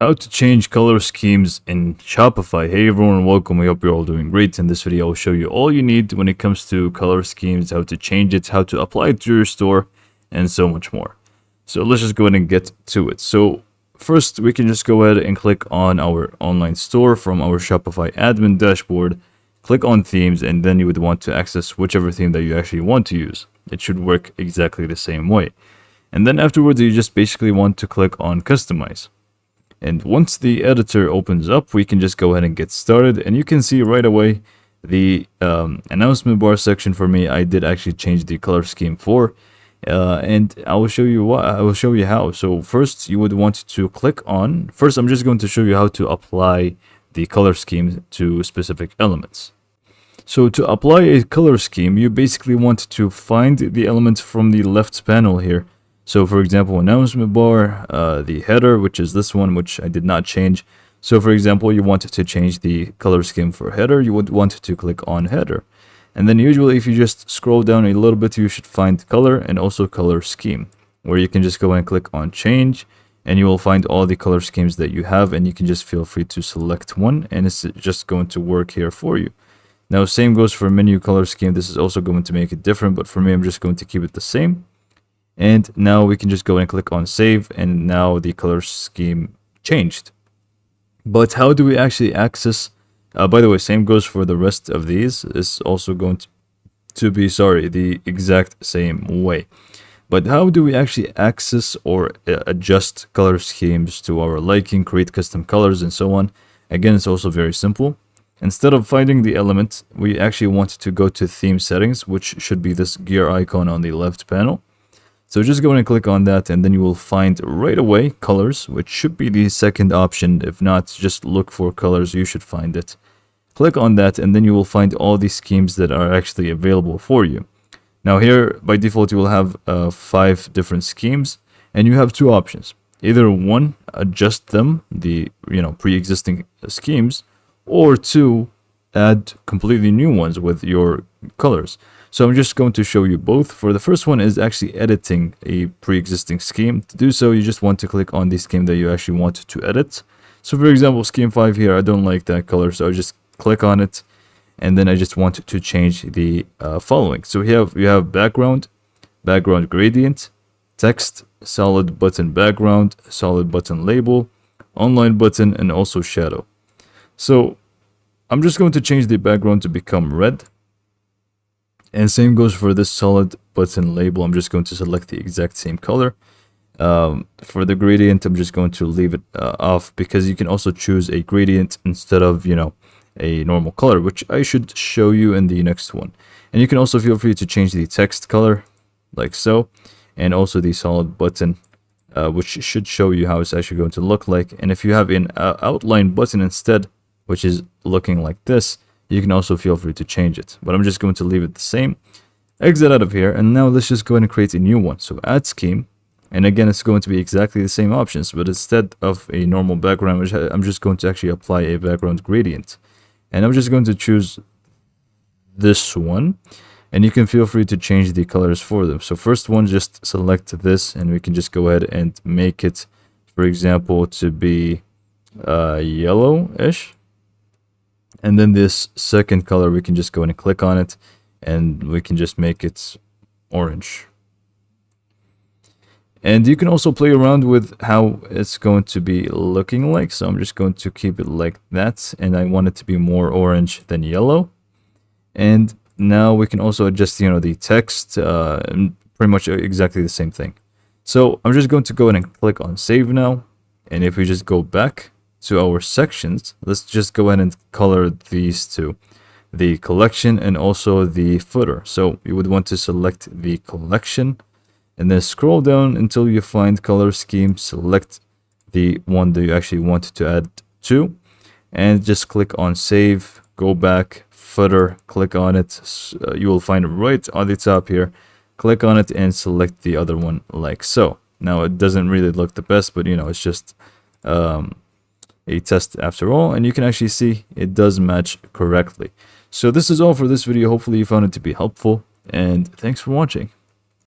How to change color schemes in Shopify. Hey everyone, welcome. We hope you're all doing great. In this video, I'll show you all you need when it comes to color schemes, how to change it, how to apply it to your store, and so much more. So let's just go ahead and get to it. So first, we can just go ahead and click on our online store from our Shopify admin dashboard. Click on themes, and then you would want to access whichever theme that you actually want to use. It should work exactly the same way. And then afterwards, you just basically want to click on customize. And once the editor opens up, we can just go ahead and get started. And you can see right away the announcement bar section. For me, I did actually change the color scheme for, and I will show you what I will show you how. So first, you would want to click on. First, I'm just going to show you how to apply the color scheme to specific elements. So to apply a color scheme, you basically want to find the elements from the left panel here. So for example, announcement bar, the header, which is this one, which I did not change. So for example, you wanted to change the color scheme for header, you would want to click on header. And then usually if you just scroll down a little bit, you should find color and also color scheme, where you can just go and click on change, and you will find all the color schemes that you have, and you can just feel free to select one, and it's just going to work here for you. Now, same goes for menu color scheme. This is also going to make it different, but for me, I'm just going to keep it the same. And now we can just go and click on save, and now the color scheme changed. But how do we actually access? By the way, same goes for the rest of these. It's also going to be, the exact same way. But how do we actually access or adjust color schemes to our liking, create custom colors, and so on? Again, it's also very simple. Instead of finding the element, we actually want to go to theme settings, which should be this gear icon on the left panel. So just go and click on that, and then you will find right away colors, which should be the second option. If not, just look for colors, you should find it. Click on that, and then you will find all the schemes that are actually available for you. Now here, by default, you will have 5 different schemes, and you have 2 options. Either 1, adjust them, the pre-existing schemes, or 2, add completely new ones with your colors. So I'm just going to show you both. For the first one is actually editing a pre-existing scheme. To do so, you just want to click on the scheme that you actually want to edit. So for example, scheme 5 here, I don't like that color, so I just click on it, and then I just want to change the following. So you have background gradient, text, solid button background, solid button label, online button, and also shadow. So I'm just going to change the background to become red. And same goes for this solid button label. I'm just going to select the exact same color. For the gradient, I'm just going to leave it off, because you can also choose a gradient instead of, a normal color, which I should show you in the next one. And you can also feel free to change the text color like so, and also the solid button, which should show you how it's actually going to look like. And if you have an outline button instead, which is looking like this, you can also feel free to change it, but I'm just going to leave it the same. Exit out of here, and now let's just go ahead and create a new one. So add scheme, and again, it's going to be exactly the same options, but instead of a normal background, I'm just going to actually apply a background gradient. And I'm just going to choose this one, and you can feel free to change the colors for them. So first one, just select this, and we can just go ahead and make it, for example, to be yellow-ish. And then this second color, we can just go in and click on it, and we can just make it orange. And you can also play around with how it's going to be looking like. So I'm just going to keep it like that, and I want it to be more orange than yellow. And now we can also adjust, the text, and pretty much exactly the same thing. So I'm just going to go in and click on save now. And if we just go back to our sections, let's just go ahead and color these two, the collection and also the footer. So you would want to select the collection, and then scroll down until you find color scheme, select the one that you actually want to add to, and just click on save, go back, footer, click on it. You will find it right on the top here. Click on it and select the other one like so. Now it doesn't really look the best, but it's just a test after all, and you can actually see it does match correctly. So this is all for this video. Hopefully you found it to be helpful, and thanks for watching.